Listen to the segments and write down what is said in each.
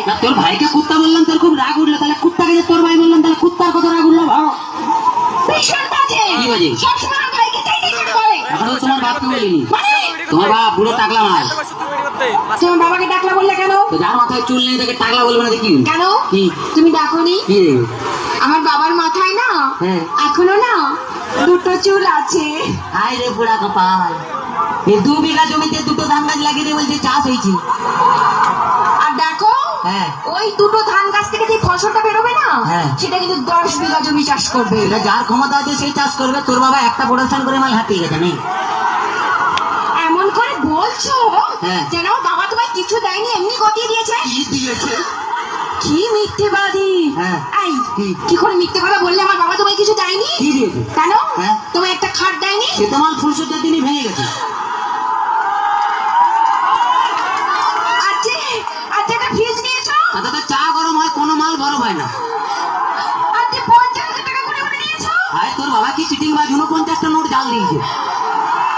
না তোর ভাইকে কুত্তা বললাম তোর খুব রাগ উঠলো, তাহলে কুত্তাকে যে তোর ভাই বললাম তাহলে কুত্তার কত রাগ উঠলো ভাও। ভীষণ বাজে। কি বাজে? সবসময় আমার ভাইকে চাইতে শুরু করে। এখনো তোমার বাপকে বলিনি। মানে? তোমার বাপ পুরো টাকলা মাল। তোমার বাবাকে ডাকলা বললে কেন? তো যার মাথায় চুল নেই তাকে টাকলা বলবে না দেখি। কেন? কি? তুমি ডাকোনি? কি? আমার বাবার মাথায় না হ্যাঁ। এখনো না দুটো চুল আছে। হাই রে বুড়া কপাল, এই 2 বিঘা জমিতে দুটো ধান গাছ লাগিয়ে দিয়ে বলছে চাষ হয়েছে। আর দেখো হ্যাঁ। ওই দুটো ধান গাছ থেকে যে ফসলটা বেরোবে না হ্যাঁ। সেটা কিন্তু 10 বিঘা জমি চাষ করবে। এটা যার ক্ষমতা আছে সেই চাষ করবে। তোর বাবা একটা প্রোডাকশন করে মাল হাঁপিয়ে গেছে নেই। এমন করে বলছো হ্যাঁ। যেন বাবা তোমায় কিছু দেয়নি, এমনি গতিয়ে দিয়েছে। কি দিয়েছে? কি মিথ্যেবাদী! হ্যাঁ। এই কি? কি করে মিথ্যে কথা বললে আমার বাবা তোমায় কিছু দেয়নি? কি দিয়েছে? কেন? হ্যাঁ। তোমায় একটা খাট দেয়নি? সে তো মাল ফুলসজ্জার দিনই ভেঙে গেছে। আজকে একটা ফ্রিজ নিয়েছো? তাতে তো চা গরম হয়, কোনো মাল বরফ হয় না। আজকে 50,000 টাকা করে নিয়েছো? ভাই তোর বাবা কি চিটিং বাজ, 49টা নোট জাল দিয়েছে।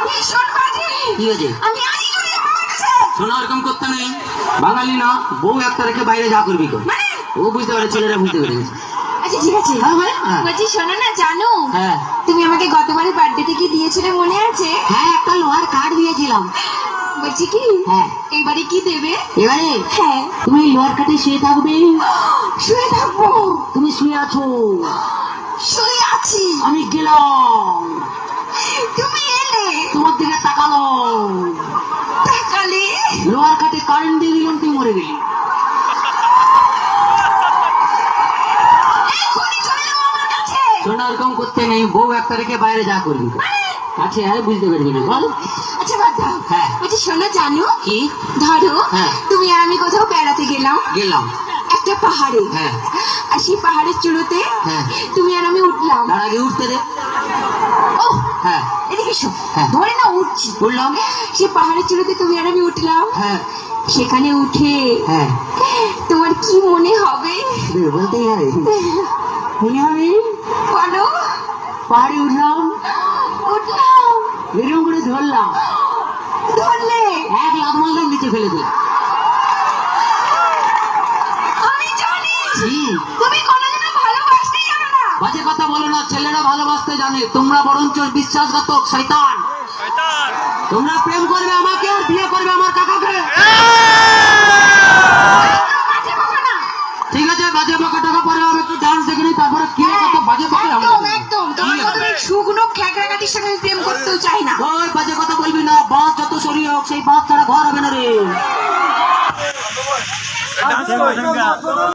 ভীষণ বাজে। কি হয়েছে? আমি আজই চলে যাবো আমার কাছে। শোনা এরকম করতে নেই। বাঙালি না, বউ একটা রেখে বাইরে যা করবি কর। মানে? ও বুঝতে পারে, ছেলেরা বুঝতে পেরে গেছে। আচ্ছা ঠিক আছে। হ্যাঁ, হ্যাঁ, হ্যাঁ। বলছি শোনো না, জানো হ্যাঁ। তুমি আমাকে গতবারে বার্থডেতে কি দিয়েছিলে মনে আছে? হ্যাঁ, একটা লোহার কাঠ দিয়েছিলাম। বলছি কি হ্যাঁ। এবারে কি দেবে? এবারে হ্যাঁ। তুমি লোহার কাঠে শুয়ে থাকবে। শুয়ে থাকবো? তুমি শুয়ে আছো, শুয়ে আছি। আমি গেলাম, তুমি এলে, তোমার দিকে তাকালো, তাকালে লোহার কাঠে কারেন্ট দিয়ে দিলাম, তুই মরে গেলি। এখনই চলে যাবো আমার কাছে। শোনা এরকম করতে নেই, বউ একটা রেখে বাইরে যা করবি কর। কাছে আয়, বুঝতে পারবি না বল। আচ্ছা বাদ দাও। হ্যাঁ। বলছি শোনো, জানো কি? ধরো হ্যাঁ। তুমি আর আমি কোথাও বেড়াতে গেলাম গেলাম। একটা পাহাড়ে। হ্যাঁ। আর সেই পাহাড়ের চূড়োতে হ্যাঁ। তুমি আর আমি উঠলাম। তার আগে উঠতে দে। ও হ্যাঁ। এদিকে এসো। হ্যাঁ। ধরে না উঠছি। উঠলাম। সেই পাহাড়ের চূড়োতে তুমি আর আমি উঠলাম। হ্যাঁ। সেখানে উঠে হ্যাঁ। তোমার কি মনে হবে? বলতেই হবে। মনে হবে বলো। পাহাড়ে উঠলাম, উঠলাম, এরকম করে ধরলাম, ধরলে 1 লাখ মারলাম, নিচে ফেলে দিলাম। আমি জানি হুম। তুমি কোনোদিনও ভালোবাসতেই জানো না। বাজে কথা বলো না, ছেলেরা ভালোবাসতে জানে, তোমরা বরঞ্চ বিশ্বাসঘাতক, শয়তান। তোমরা প্রেম করবে আমাকে আর বিয়ে করবে আমার কাকাকে। বাজে বকো না। ঠিক আছে, বাজে বকা টাকা পরে আমি একটু ডান্স দেখে নিই, তারপরে কি কত বাজে বকা একদম একদম তোমার মতো এই শুকনো খ্যাকড়াকাটির সাথে আমি প্রেম করতেও চাই না। ওই বাজে কথা বলবি না, বাঁশ যত সরিয়ে হোক সেই বাঁশ ছাড়া ঘর হবে না রে।